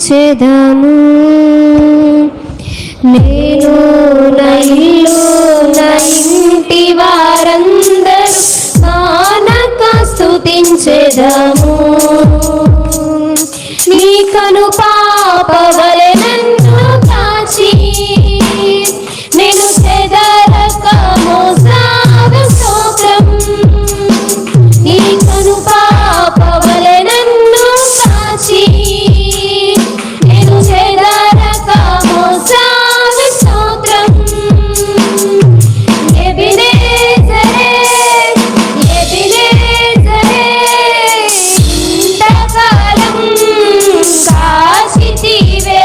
స్తుతించెదము. నేను నా ఇల్లు నా ఇంటి వారందరూ మానక స్తుతించెదము. నీ కను పాపవలె నన్ను కాచి నేను చెదరక మోసావు స్తోత్రం. నీ కను పాపవలె నన్ను కాచి నేను చెదరక మోసావు స్తోత్రం. ఎబినేజరే ఎబినేజరే ఇంతకాలం కాచితివే.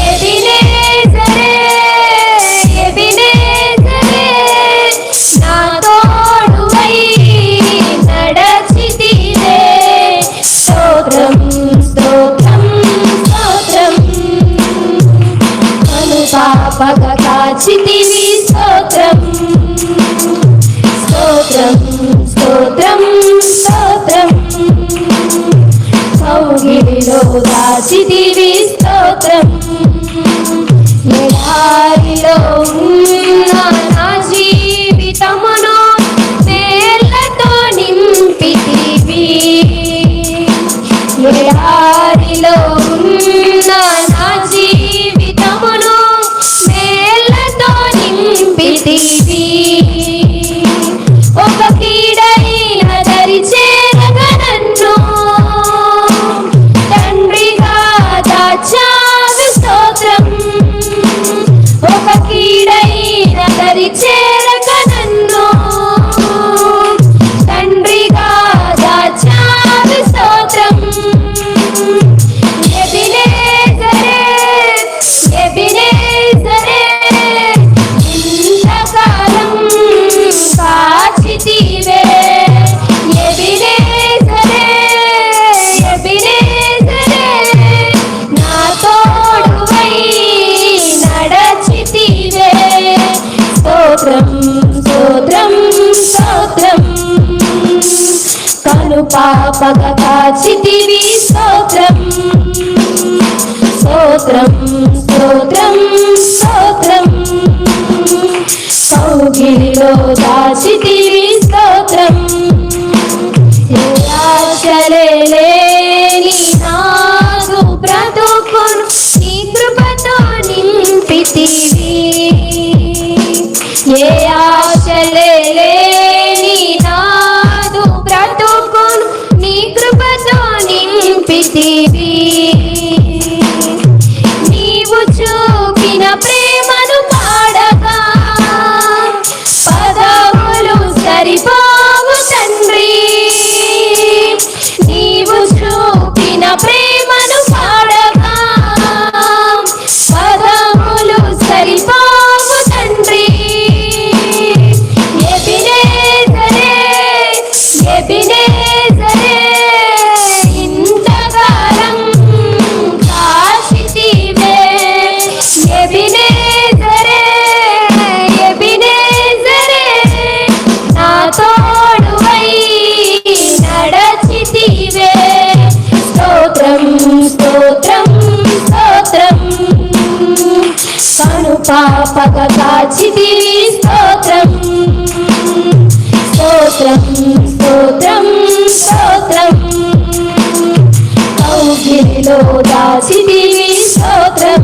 ఎబినేజరే ఎబినేజరే నా తోడువై నడచితివే. స్తోత్రం స్తోత్రం స్తోత్రం. కను పాపగా కాచితివి. స్తోత్రం స్తోత్రం స్తోత్రం స్తోత్రం. కౌగిలిలో దాచితివి. స్తోత్రం. ఎడారిలో ఉన్న నా జీవితమును వేళ్ళతో నింపితివి. ఎడారిలో ఉన్న నా జీవితమును వేళ్ళతో నింపితివి. ఒక కీడైన దరి చేరగా నన్ను తండ్రిగా దాచావు. స్తోత్రం. ఒక కీడైన దరి చేరగా నన్ను తండ్రిగా దాచావు. స్తోత్రం. ఎబినేజరే ఎబినేజరే ఇంతకాలం కాచితివే. ఎబినేజరే ఎబినేజరే నా తోడువై నడచితివే. స్తోత్రం స్తోత్రం స్తోత్రం. కను పాపగా కాచితివి. స్తోత్రం స్తోత్రం స్తోత్రం స్తోత్రం. కౌగిలిలో దాచితివి. స్తోత్రం. ఆశలేని నాదు బ్రతుకును నీ కృపతో నింపితివి. ఏ ఆశలేని నాదు బ్రతుకును నీ కృపతో నింపితివి. నీవు చూపిన ప్రేమను పాడగా పదములు సరిపోవు తండ్రి. నీవు చూపిన ప్రేమను పాడగా పదములు సరిపోవు తండ్రి. ఎబినేజరే ఎబినేజరే ఇంతకాలం కాచితివే. ఎబినేజరే ఎబినేజరే నా తోడువై నడచితివే. స్తోత్రం స్తోత్రం స్తోత్రం. కను పాపగా కాచితివి. స్తోత్రం స్తోత్రం స్తోత్రం స్తోత్రం. కౌగిలిలో దాచితివి. స్తోత్రం.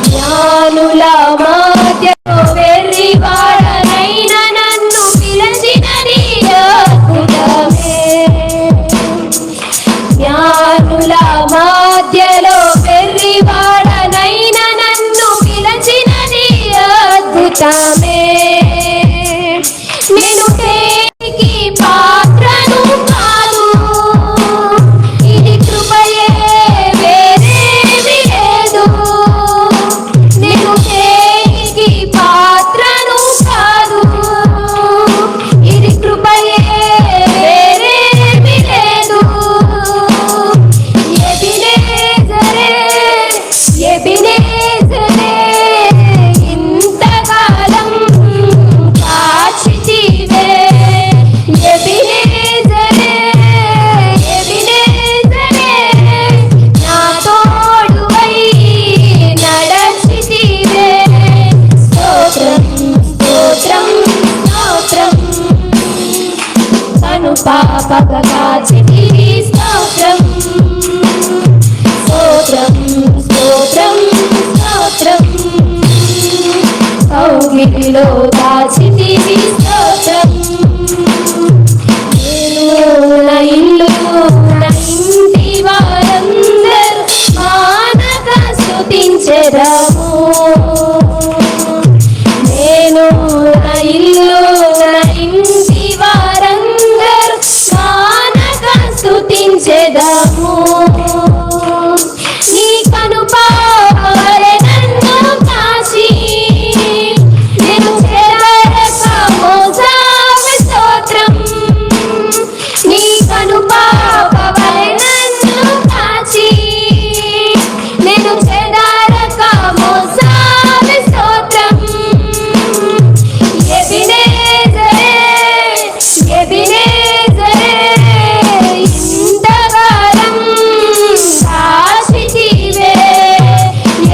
జ్ఞానుల మధ్యలో వెర్రివాడనైన నన్ను పిలిచిన నీ అద్భుతమే. జ్ఞానుల మధ్యలో వెర్రివాడనైన నన్ను పిలిచిన నీ అద్భుతమే. నేను దేనికి పాత్రను కాదు. ఇది కృపయే వేరేమి లేదు. పాపగా కాచితివి స్తోత్రం స్తోత్రం స్తోత్రం స్తోత్రం కౌగిలిలో దాచితివి స్తోత్రం నేను నా ఇల్లు నా ఇంటి వారందరూ మానక స్తుతించెదము నేను నా ఇల్లు నా ఇంటి వారందరూ మానక స్తుతించెదము నీ కనుపాపవలె నన్ను కాచి నేను చేరక మోసావి స్తోత్రం నీ కనుపాపవలె నన్ను కాచి నేను చేరక మోసావి స్తోత్రం ఎబినేజరే ఎబినేజరే ఇంతకాలం దాచితివే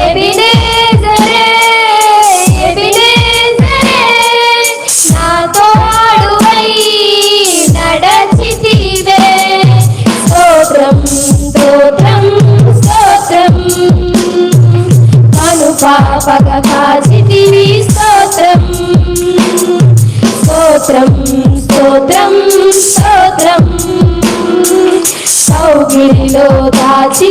ఎబినేజరే ఎబినేజరే నా తోడువై నడచితివే స్తోత్రం స్తోత్రం స్తోత్రం కనుపాపగా కాచితివి స్తోత్రం స్తోత్రం స్తోత్రం స్తోత్రం కౌగిలిలో దాచి